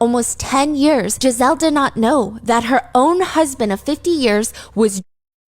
almost 10 years, Giselle did not know that her own husband of 50 years was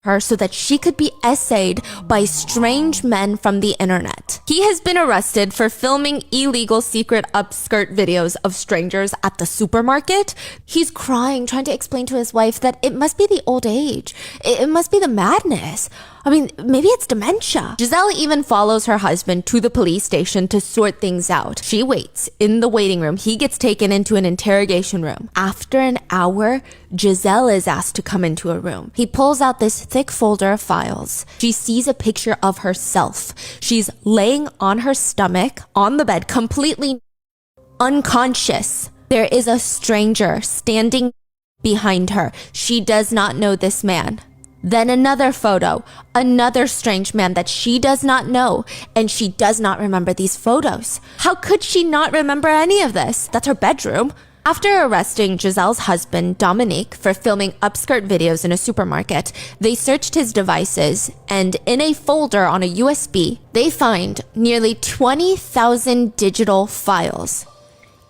her so that she could be essayed by strange men from the internet. He has been arrested for filming illegal secret upskirt videos of strangers at the supermarket. He's crying, trying to explain to his wife that it must be the old age. It must be the madness. I mean, maybe it's dementia. Giselle even follows her husband to the police station to sort things out. She waits in the waiting room. He gets taken into an interrogation room. After an hour, Giselle is asked to come into a room. He pulls out this thick folder of files. She sees a picture of herself. She's laying on her stomach on the bed, completely unconscious. There is a stranger standing behind her. She does not know this man. Then another photo, another strange man that she does not know, and she does not remember these photos. How could she not remember any of this? That's her bedroom. After arresting Giselle's husband, Dominique, for filming upskirt videos in a supermarket, they searched his devices, and in a folder on a USB, they find nearly 20,000 digital files.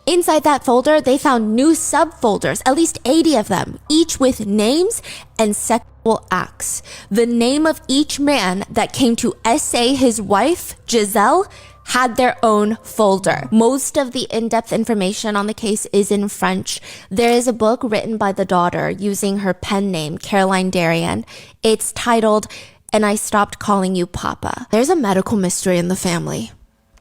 Inside that folder, they found new subfolders, at least 80 of them, each with names and sexual acts. The name of each man that came to essay his wife, Giselle, had their own folder. Most of the in-depth information on the case is in French. There is a book written by the daughter using her pen name, Caroline Darien. It's titled, "And I Stopped Calling You Papa." There's a medical mystery in the family.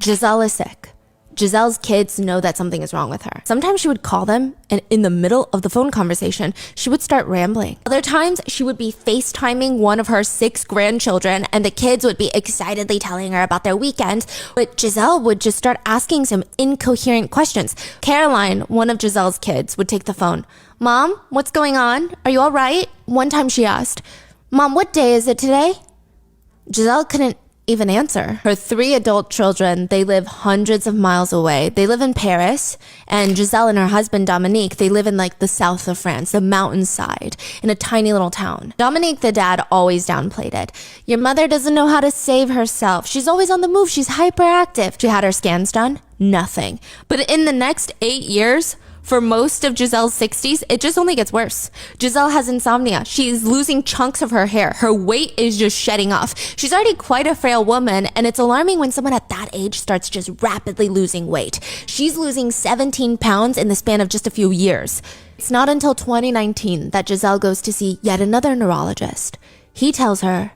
Giselle is sick. Giselle's kids know that something is wrong with her. Sometimes she would call them, and in the middle of the phone conversation, she would start rambling. Other times, she would be FaceTiming one of her 6 grandchildren, and the kids would be excitedly telling her about their weekend, but Giselle would just start asking some incoherent questions. Caroline, one of Giselle's kids, would take the phone. "Mom, what's going on? Are you all right?" One time she asked, "Mom, what day is it today?" Giselle couldn't even answer. Her 3 adult children, they live hundreds of miles away. They live in Paris, and Giselle and her husband Dominique, they live in like the south of France, the mountainside, in a tiny little town. Dominique, the dad, always downplayed it. "Your mother doesn't know how to save herself. She's always on the move. She's hyperactive." She had her scans done. Nothing. But in the next 8 years, for most of Giselle's 60s, it just only gets worse. Giselle has insomnia. She's losing chunks of her hair. Her weight is just shedding off. She's already quite a frail woman, and it's alarming when someone at that age starts just rapidly losing weight. She's losing 17 pounds in the span of just a few years. It's not until 2019 that Giselle goes to see yet another neurologist. He tells her,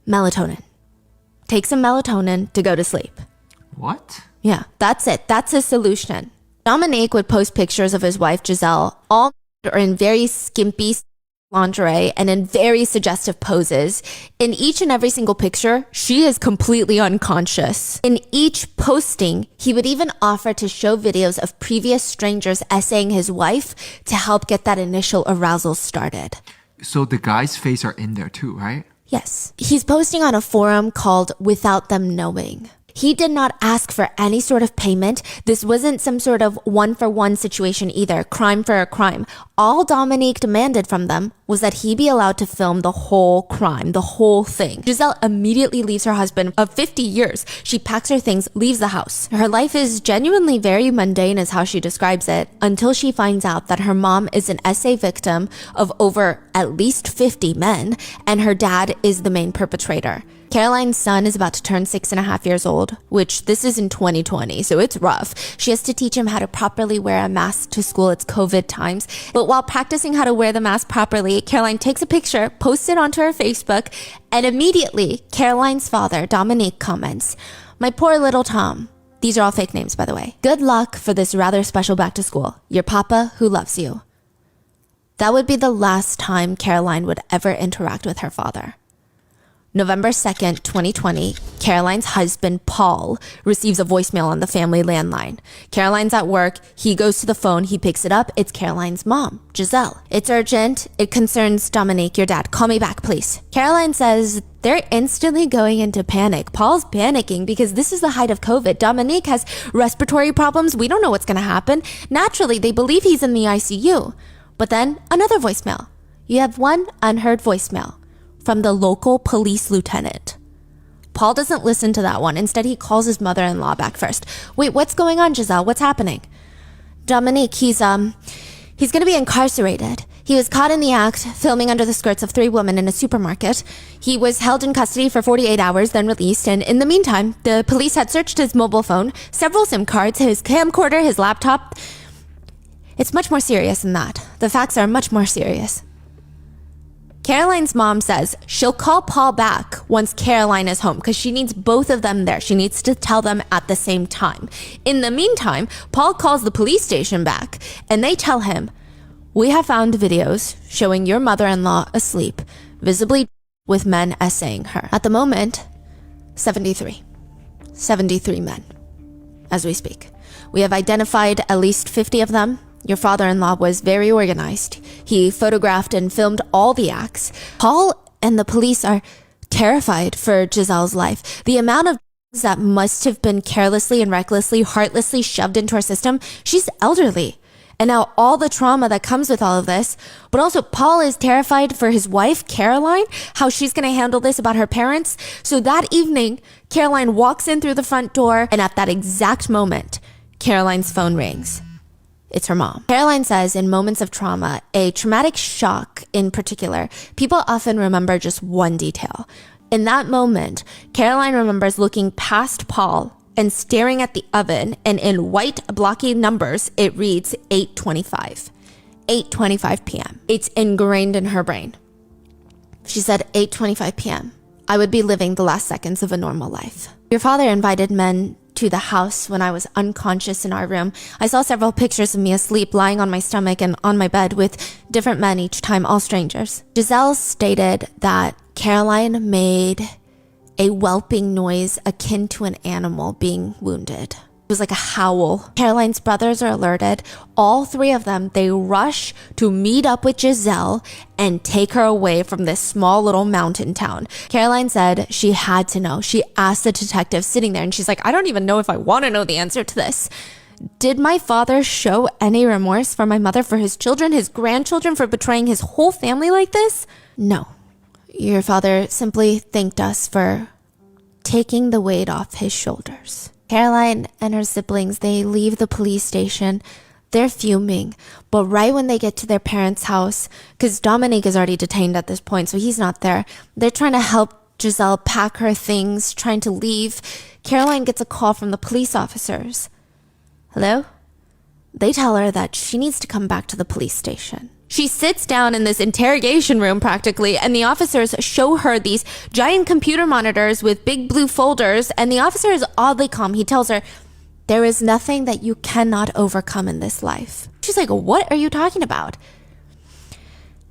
melatonin. Take some melatonin to go to sleep. What? Yeah, that's it. That's his solution. Dominique would post pictures of his wife, Giselle, all or in very skimpy lingerie and in very suggestive poses. In each and every single picture, she is completely unconscious. In each posting, he would even offer to show videos of previous strangers essaying his wife to help get that initial arousal started. So the guy's face are in there too, right? Yes. He's posting on a forum called Without Them Knowing. He did not ask for any sort of payment. This wasn't some sort of one-for-one situation either, crime for a crime. All Dominique demanded from them was that he be allowed to film the whole crime, the whole thing. Giselle immediately leaves her husband of 50 years. She packs her things, leaves the house. Her life is genuinely very mundane is how she describes it, until she finds out that her mom is an essay victim of over at least 50 men, and her dad is the main perpetrator. Caroline's son is about to turn 6.5 years old, which this is in 2020, so it's rough. She has to teach him how to properly wear a mask to school. It's COVID times. But while practicing how to wear the mask properly, Caroline takes a picture, posts it onto her Facebook, and immediately Caroline's father, Dominique, comments, "My poor little Tom." These are all fake names, by the way. "Good luck for this rather special back to school. Your papa who loves you." That would be the last time Caroline would ever interact with her father. November 2nd, 2020, Caroline's husband, Paul, receives a voicemail on the family landline. Caroline's at work. He goes to the phone. He picks it up. It's Caroline's mom, Giselle. "It's urgent. It concerns Dominique, your dad. Call me back, please." Caroline says they're instantly going into panic. Paul's panicking because this is the height of COVID. Dominique has respiratory problems. We don't know what's going to happen. Naturally, they believe he's in the ICU. But then another voicemail. You have one unheard voicemail from the local police lieutenant. Paul doesn't listen to that one. Instead, he calls his mother-in-law back first. "Wait, what's going on, Giselle? What's happening?" Dominique, he's going to be incarcerated. He was caught in the act, filming under the skirts of 3 women in a supermarket. He was held in custody for 48 hours, then released, and in the meantime, the police had searched his mobile phone, several SIM cards, his camcorder, his laptop. It's much more serious than that. The facts are much more serious. Caroline's mom says she'll call Paul back once Caroline is home because she needs both of them there. She needs to tell them at the same time. In the meantime, Paul calls the police station back and they tell him, "We have found videos showing your mother-in-law asleep, visibly with men essaying her." At the moment, 73 men as we speak. We have identified at least 50 of them. Your father-in-law was very organized. He photographed and filmed all the acts. Paul and the police are terrified for Giselle's life. The amount of that must have been carelessly and recklessly, heartlessly shoved into her system. She's elderly. And now all the trauma that comes with all of this. But also Paul is terrified for his wife, Caroline, how she's going to handle this about her parents. So that evening, Caroline walks in through the front door. And at that exact moment, Caroline's phone rings. It's her mom. Caroline says in moments of trauma, a traumatic shock in particular, people often remember just one detail. In that moment, Caroline remembers looking past Paul and staring at the oven, and in white blocky numbers, it reads 8:25. 8:25 p.m. It's ingrained in her brain. She said 8:25 p.m. I would be living the last seconds of a normal life. Your father invited men to the house when I was unconscious in our room. I saw several pictures of me asleep, lying on my stomach and on my bed with different men each time, all strangers. Giselle stated that Caroline made a whelping noise akin to an animal being wounded. It was like a howl. Caroline's brothers are alerted. All 3 of them, they rush to meet up with Giselle and take her away from this small little mountain town. Caroline said she had to know. She asked the detective sitting there and she's like, I don't even know if I want to know the answer to this. Did my father show any remorse for my mother, for his children, his grandchildren, for betraying his whole family like this? No. Your father simply thanked us for taking the weight off his shoulders. Caroline and her siblings, they leave the police station. They're fuming. But right when they get to their parents' house, because Dominique is already detained at this point, so he's not there, they're trying to help Giselle pack her things, trying to leave. Caroline gets a call from the police officers. Hello? They tell her that she needs to come back to the police station. She sits down in this interrogation room practically, and the officers show her these giant computer monitors with big blue folders, and the officer is oddly calm. He tells her, there is nothing that you cannot overcome in this life. She's like, what are you talking about?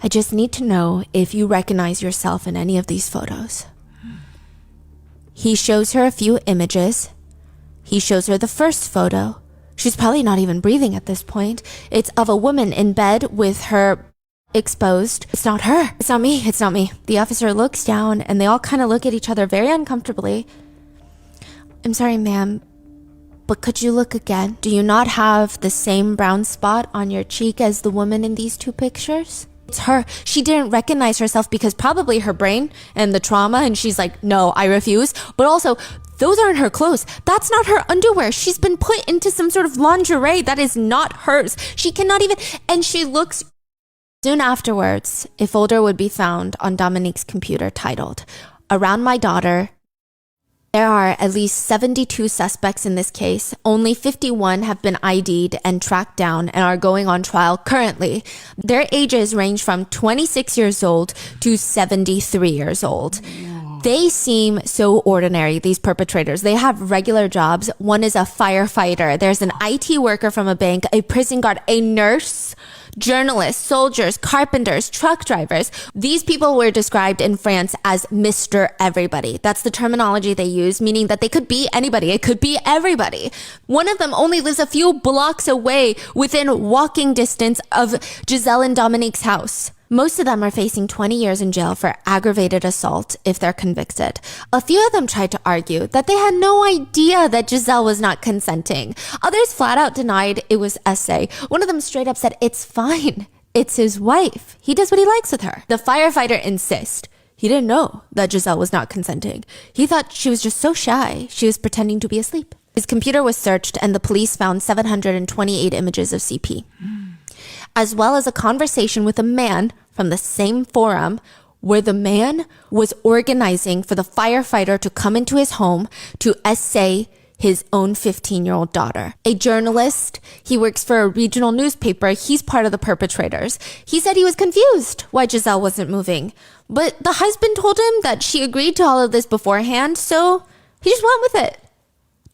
I just need to know if you recognize yourself in any of these photos. He shows her a few images. He shows her the first photo. She's probably not even breathing at this point. It's of a woman in bed with her exposed. It's not her. It's not me. It's not me. The officer looks down and they all kind of look at each other very uncomfortably. I'm sorry, ma'am, but could you look again? Do you not have the same brown spot on your cheek as the woman in these 2 pictures? It's her. She didn't recognize herself because probably her brain and the trauma, and she's like, no, I refuse. But also, those aren't her clothes. That's not her underwear. She's been put into some sort of lingerie that is not hers. She cannot even, and she looks. Soon afterwards, a folder would be found on Dominique's computer titled, Around My Daughter. There are at least 72 suspects in this case. Only 51 have been ID'd and tracked down and are going on trial currently. Their ages range from 26 years old to 73 years old. They seem so ordinary, these perpetrators. They have regular jobs. One is a firefighter. There's an IT worker from a bank, a prison guard, a nurse, journalists, soldiers, carpenters, truck drivers. These people were described in France as Mr. Everybody. That's the terminology they use, meaning that they could be anybody. It could be everybody. One of them only lives a few blocks away within walking distance of Giselle and Dominique's house. Most of them are facing 20 years in jail for aggravated assault if they're convicted. A few of them tried to argue that they had no idea that Giselle was not consenting. Others flat out denied it was essay. One of them straight up said, it's fine. It's his wife. He does what he likes with her. The firefighter insists. He didn't know that Giselle was not consenting. He thought she was just so shy, she was pretending to be asleep. His computer was searched and the police found 728 images of CP, as well as a conversation with a man from the same forum where the man was organizing for the firefighter to come into his home to essay his own 15-year-old daughter. A journalist, he works for a regional newspaper, he's part of the perpetrators. He said he was confused why Giselle wasn't moving, but the husband told him that she agreed to all of this beforehand, so he just went with it.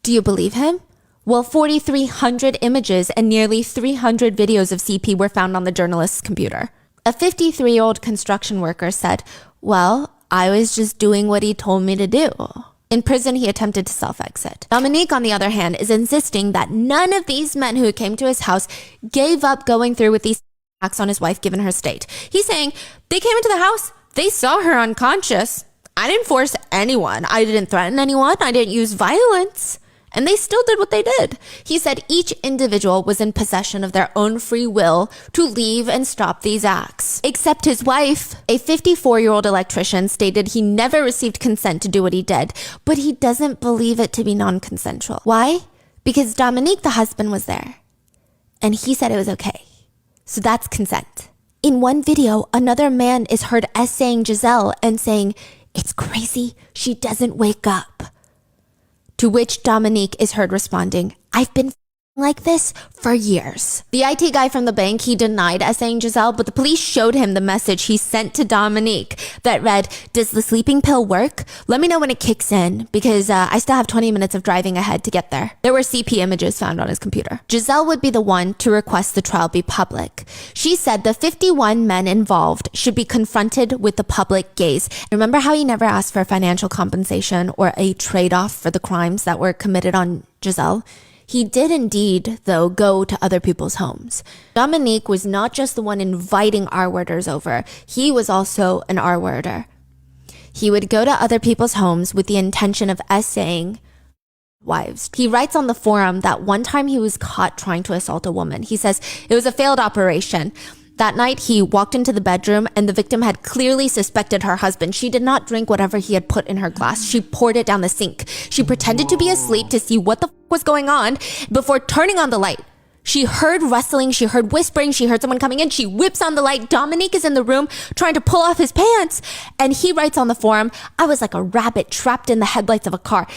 Do you believe him? Well, 4,300 images and nearly 300 videos of CP were found on the journalist's computer. A 53-year-old construction worker said, well, I was just doing what he told me to do. In prison, he attempted to self-exit. Dominique, on the other hand, is insisting that none of these men who came to his house gave up going through with these attacks on his wife given her state. He's saying, they came into the house, they saw her unconscious. I didn't force anyone. I didn't threaten anyone. I didn't use violence. And they still did what they did. He said each individual was in possession of their own free will to leave and stop these acts. Except his wife, a 54-year-old electrician, stated he never received consent to do what he did, but he doesn't believe it to be non-consensual. Why? Because Dominique, the husband, was there. And he said it was okay. So that's consent. In one video, another man is heard essaying Giselle and saying, it's crazy, she doesn't wake up. To which Dominique is heard responding, I've been like this for years. The IT guy from the bank, he denied essaying Giselle, but the police showed him the message he sent to Dominique that read, does the sleeping pill work? Let me know when it kicks in, because I still have 20 minutes of driving ahead to get there. There were CP images found on his computer. Giselle would be the one to request the trial be public. She said the 51 men involved should be confronted with the public gaze. Remember how he never asked for financial compensation or a trade-off for the crimes that were committed on Giselle? He did indeed, though, go to other people's homes. Dominique was not just the one inviting R-worders over. He was also an R-worder. He would go to other people's homes with the intention of essaying wives. He writes on the forum that one time he was caught trying to assault a woman. He says it was a failed operation. That night, he walked into the bedroom and the victim had clearly suspected her husband. She did not drink whatever he had put in her glass. She poured it down the sink. She pretended to be asleep to see what the was going on before turning on the light. She heard rustling, she heard whispering, she heard someone coming in. She whips on the light. Dominique is in the room trying to pull off his pants. And he writes on the forum, I was like a rabbit trapped in the headlights of a car.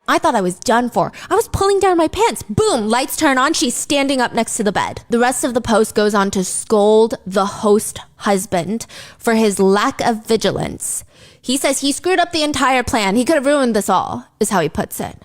I thought I was done for. I was pulling down my pants. Boom, lights turn on. She's standing up next to the bed. The rest of the post goes on to scold the host husband for his lack of vigilance. He says he screwed up the entire plan. He could have ruined this all, is how he puts it.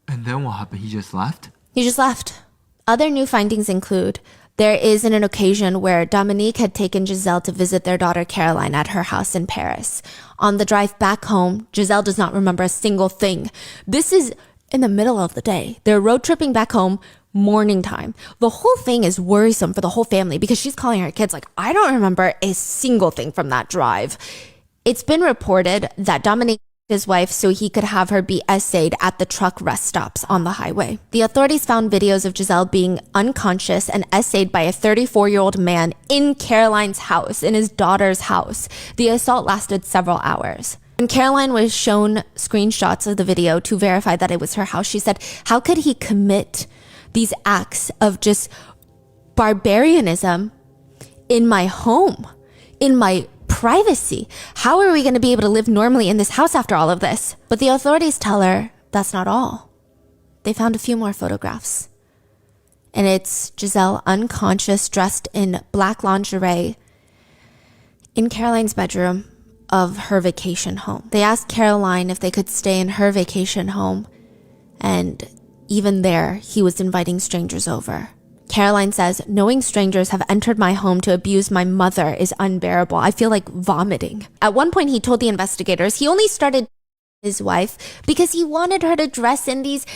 And then what happened? He just left? He just left. Other new findings include there is an occasion where Dominique had taken Giselle to visit their daughter Caroline at her house in Paris. On the drive back home, Giselle does not remember a single thing. This is in the middle of the day. They're road tripping back home, morning time. The whole thing is worrisome for the whole family because she's calling her kids like, I don't remember a single thing from that drive. It's been reported that Dominique his wife so he could have her be essayed at the truck rest stops on the highway. The authorities found videos of Giselle being unconscious and essayed by a 34-year-old man in Caroline's house, in his daughter's house. The assault lasted several hours. When Caroline was shown screenshots of the video to verify that it was her house, she said, how could he commit these acts of just barbarianism in my home, in my privacy? How are we going to be able to live normally in this house after all of this? But the authorities tell her that's not all. They found a few more photographs. And it's Giselle unconscious, dressed in black lingerie in Caroline's bedroom of her vacation home. They asked Caroline if they could stay in her vacation home. And even there, he was inviting strangers over. Caroline says, knowing strangers have entered my home to abuse my mother is unbearable. I feel like vomiting. At one point, he told the investigators he only started his wife because he wanted her to dress in these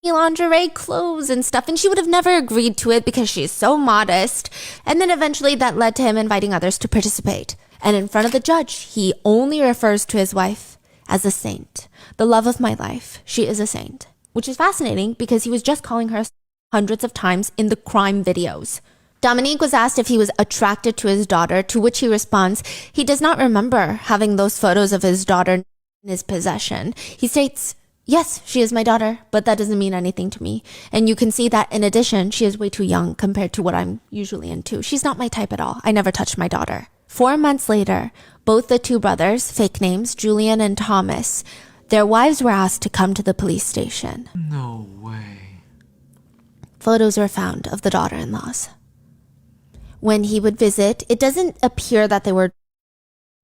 lingerie clothes and stuff, and she would have never agreed to it because she's so modest. And then eventually that led to him inviting others to participate. And in front of the judge, he only refers to his wife as a saint. The love of my life. She is a saint. Which is fascinating because he was just calling her hundreds of times in the crime videos. Dominique was asked if he was attracted to his daughter, to which he responds, he does not remember having those photos of his daughter in his possession. He states Yes, she is my daughter, but that doesn't mean anything to me. And you can see that in addition, she is way too young compared to what I'm usually into. She's not my type at all. I never touched my daughter. 4 months later, both the two brothers, fake names, Julian and Thomas, their wives were asked to come to the police station. No way. Photos were found of the daughter-in-laws. When he would visit, it doesn't appear that they were.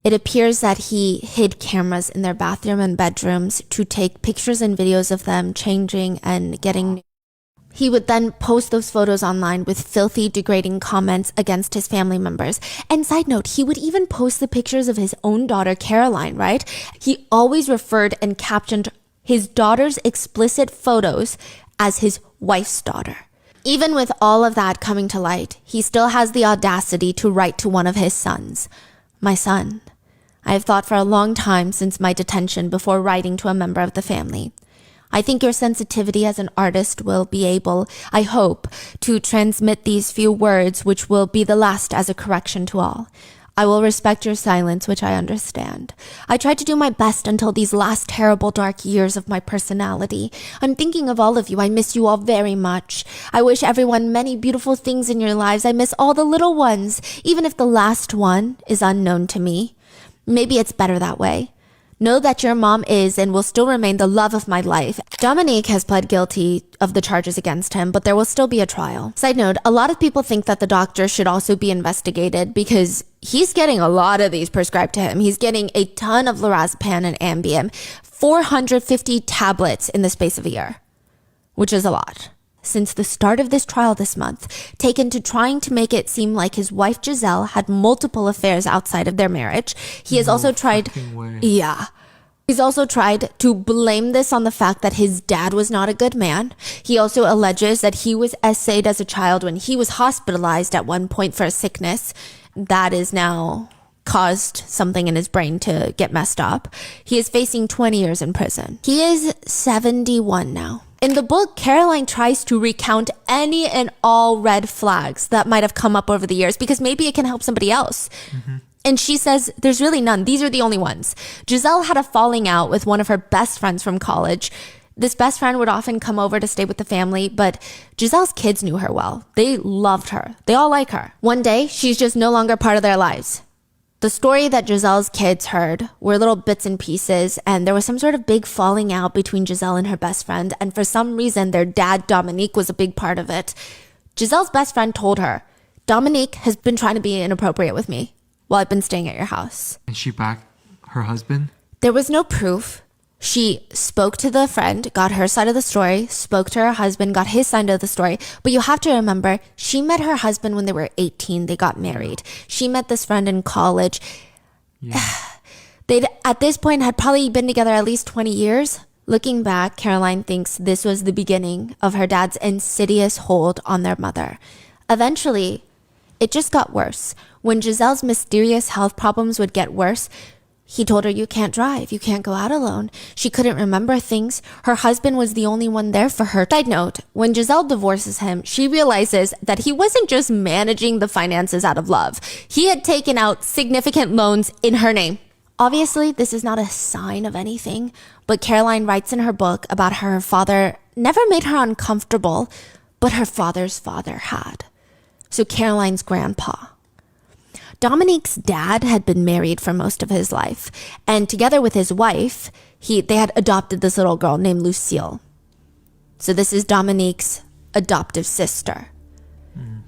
It appears that he hid cameras in their bathroom and bedrooms to take pictures and videos of them changing and getting. He would then post those photos online with filthy, degrading comments against his family members. And side note, he would even post the pictures of his own daughter, Caroline, right? He always referred and captioned his daughter's explicit photos as his wife's daughter. Even with all of that coming to light, he still has the audacity to write to one of his sons. My son, I have thought for a long time since my detention before writing to a member of the family. I think your sensitivity as an artist will be able, I hope, to transmit these few words which will be the last as a correction to all. I will respect your silence, which I understand. I tried to do my best until these last terrible dark years of my personality. I'm thinking of all of you. I miss you all very much. I wish everyone many beautiful things in your lives. I miss all the little ones, even if the last one is unknown to me. Maybe it's better that way. Know that your mom is and will still remain the love of my life. Dominique has pled guilty of the charges against him, but there will still be a trial. Side note, a lot of people think that the doctor should also be investigated because he's getting a lot of these prescribed to him. He's getting a ton of lorazepam and Ambien, 450 tablets in the space of a year, which is a lot. Since the start of this trial this month, taken to trying to make it seem like his wife Giselle had multiple affairs outside of their marriage. He has also tried, he's also tried to blame this on the fact that his dad was not a good man. He also alleges that he was essayed as a child when he was hospitalized at one point for a sickness that is now caused something in his brain to get messed up. He is facing 20 years in prison. He is 71 now. In the book, Caroline tries to recount any and all red flags that might have come up over the years because maybe it can help somebody else. And she says, there's really none. These are the only ones. Giselle had a falling out with one of her best friends from college. This best friend would often come over to stay with the family, but Giselle's kids knew her well. They loved her. They all like her. One day, she's just no longer part of their lives. The story that Giselle's kids heard were little bits and pieces, and there was some sort of big falling out between Giselle and her best friend, and for some reason, their dad, Dominique, was a big part of it. Giselle's best friend told her, Dominique has been trying to be inappropriate with me while I've been staying at your house. And she backed her husband? There was no proof. She spoke to the friend, got her side of the story, spoke to her husband, got his side of the story. But you have to remember, she met her husband when they were 18. They got married. She met this friend in college. Yeah. They'd, at this point, had probably been together at least 20 years. Looking back, Caroline thinks this was the beginning of her dad's insidious hold on their mother. Eventually, it just got worse. When Giselle's mysterious health problems would get worse, he told her, you can't drive. You can't go out alone. She couldn't remember things. Her husband was the only one there for her. Side note, when Giselle divorces him, she realizes that he wasn't just managing the finances out of love. He had taken out significant loans in her name. Obviously, this is not a sign of anything, but Caroline writes in her book about how her father never made her uncomfortable, but her father's father had. So Caroline's grandpa. Dominique's dad had been married for most of his life, and together with his wife, they had adopted this little girl named Lucille. So this is Dominique's adoptive sister.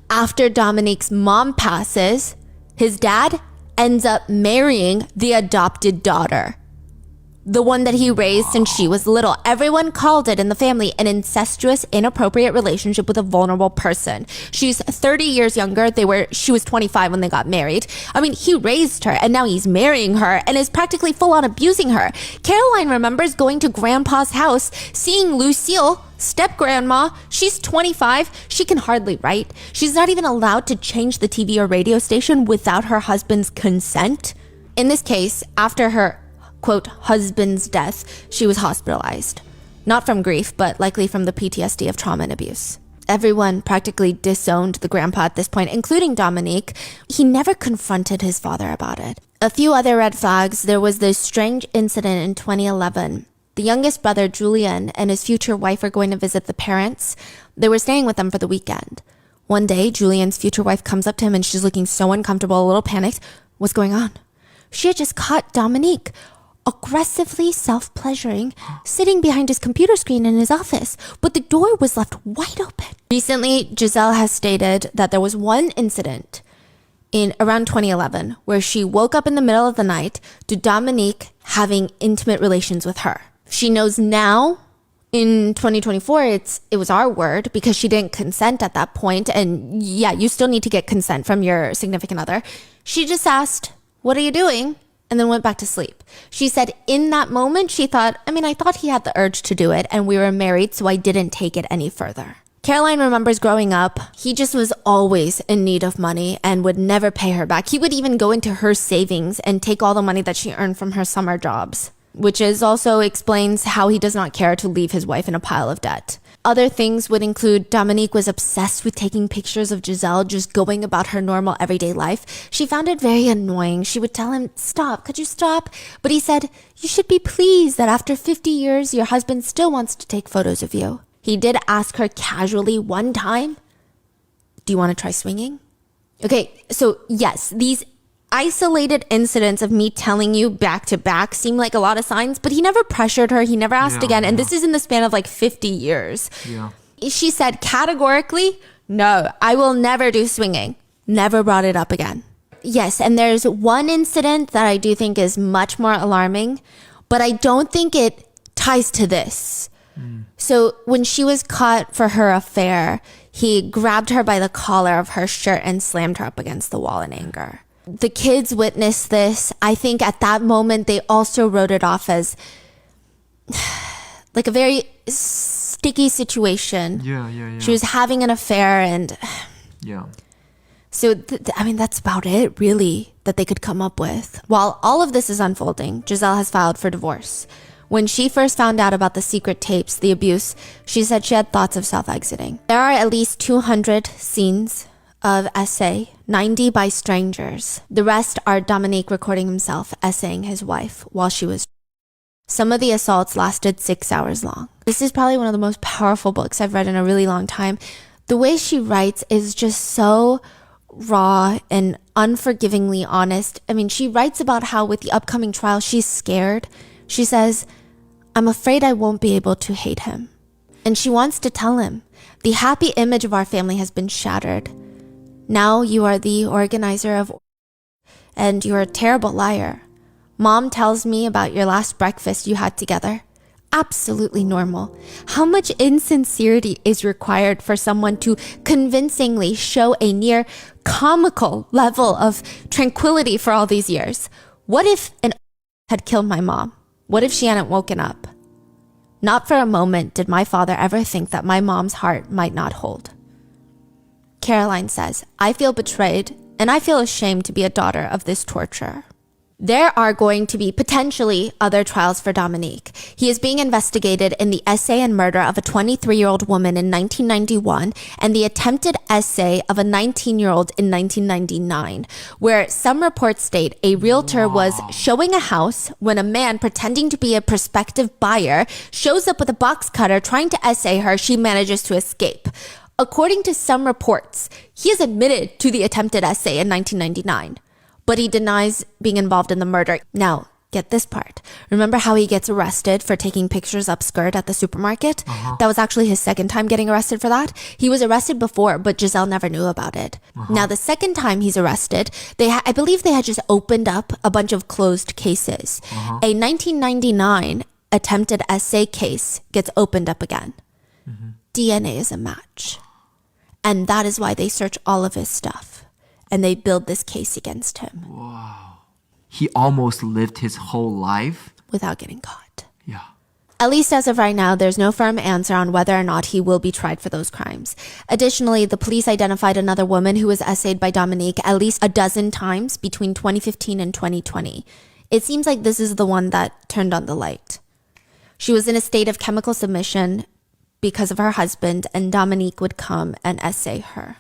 After Dominique's mom passes, his dad ends up marrying the adopted daughter, the one that he raised since she was little. Everyone called it in the family an incestuous, inappropriate relationship with a vulnerable person. She's 30 years younger. She was 25 when they got married. I mean, he raised her and now he's marrying her and is practically full on abusing her. Caroline remembers going to grandpa's house, seeing Lucille, step-grandma. She's 25. She can hardly write. She's not even allowed to change the TV or radio station without her husband's consent. In this case, after her quote, husband's death, she was hospitalized. Not from grief, but likely from the PTSD of trauma and abuse. Everyone practically disowned the grandpa at this point, including Dominique. He never confronted his father about it. A few other red flags. There was this strange incident in 2011 The youngest brother, Julian, and his future wife are going to visit the parents. They were staying with them for the weekend. One day, Julian's future wife comes up to him and she's looking so uncomfortable, a little panicked. What's going on? She had just caught Dominique aggressively self-pleasuring, sitting behind his computer screen in his office, but the door was left wide open. Recently, Giselle has stated that there was one incident in around 2011 where she woke up in the middle of the night to Dominique having intimate relations with her. She knows now in 2024 it was our word because she didn't consent at that point, and yeah, you still need to get consent from your significant other. She just asked, "What are you doing?" and then went back to sleep. She said in that moment, she thought, I thought he had the urge to do it and we were married, so I didn't take it any further. Caroline remembers growing up, he just was always in need of money and would never pay her back. He would even go into her savings and take all the money that she earned from her summer jobs, which is also explains how he does not care to leave his wife in a pile of debt. Other things would include Dominique was obsessed with taking pictures of Giselle just going about her normal everyday life. She found it very annoying. She would tell him, "Stop, could you stop?" But he said, "You should be pleased that after 50 years, your husband still wants to take photos of you." He did ask her casually one time, "Do you want to try swinging?" Okay, so yes, these isolated incidents of me telling you back to back seem like a lot of signs, but he never pressured her. He never asked again. And this is in the span of like 50 years. Yeah. She said categorically, "No, I will never do swinging." Never brought it up again. Yes, and there's one incident that I do think is much more alarming, but I don't think it ties to this. So when she was caught for her affair, he grabbed her by the collar of her shirt and slammed her up against the wall in anger. The kids witnessed this. I think at that moment, they also wrote it off as like a very sticky situation. Yeah. She was having an affair and Yeah. so, that's about it, really, that they could come up with. While all of this is unfolding, Giselle has filed for divorce. When she first found out about the secret tapes, the abuse, she said she had thoughts of self-exiting. There are at least 200 scenes of essay, 90 by strangers. The rest are Dominique recording himself essaying his wife while she was. Some of the assaults lasted 6 hours long. This is probably one of the most powerful books I've read in a really long time. The way she writes is just so raw and unforgivingly honest. She writes about how with the upcoming trial, she's scared. She says, "I'm afraid I won't be able to hate him." And she wants to tell him, "The happy image of our family has been shattered. Now you are the organizer of, and you're a terrible liar. Mom tells me about your last breakfast you had together. Absolutely normal. How much insincerity is required for someone to convincingly show a near comical level of tranquility for all these years? What if an had killed my mom? What if she hadn't woken up? Not for a moment did my father ever think that my mom's heart might not hold." Caroline says, "I feel betrayed and I feel ashamed to be a daughter of this torturer." There are going to be potentially other trials for Dominique. He is being investigated in the essay and murder of a 23-year-old woman in 1991 and the attempted essay of a 19-year-old in 1999, where some reports state a realtor was showing a house when a man pretending to be a prospective buyer shows up with a box cutter trying to essay her. She manages to escape. According to some reports, he has admitted to the attempted essay in 1999. But he denies being involved in the murder. Now, get this part. Remember how he gets arrested for taking pictures up skirt at the supermarket? That was actually his second time getting arrested for that. He was arrested before, but Giselle never knew about it. Now, the second time he's arrested, I believe they had just opened up a bunch of closed cases. A 1999 attempted essay case gets opened up again. DNA is a match. And that is why they search all of his stuff. And they build this case against him. Wow. He almost lived his whole life without getting caught. Yeah. At least as of right now, there's no firm answer on whether or not he will be tried for those crimes. Additionally, the police identified another woman who was essayed by Dominique at least a dozen times between 2015 and 2020. It seems like this is the one that turned on the light. She was in a state of chemical submission because of her husband, and Dominique would come and essay her.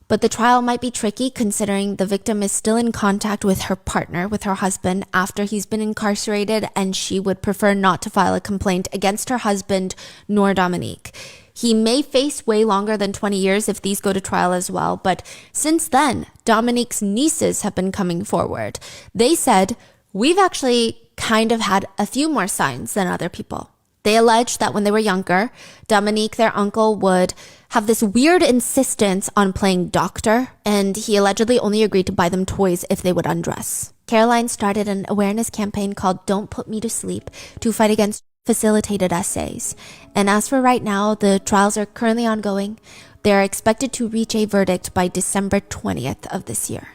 But the trial might be tricky considering the victim is still in contact with her partner, with her husband, after he's been incarcerated, and she would prefer not to file a complaint against her husband nor Dominique. He may face way longer than 20 years if these go to trial as well, but since then, Dominique's nieces have been coming forward. They said, "We've actually kind of had a few more signs than other people." They alleged that when they were younger, Dominique, their uncle, would have this weird insistence on playing doctor, and he allegedly only agreed to buy them toys if they would undress. Caroline started an awareness campaign called Don't Put Me to Sleep to fight against facilitated essays. And as for right now, the trials are currently ongoing. They are expected to reach a verdict by December 20th of this year.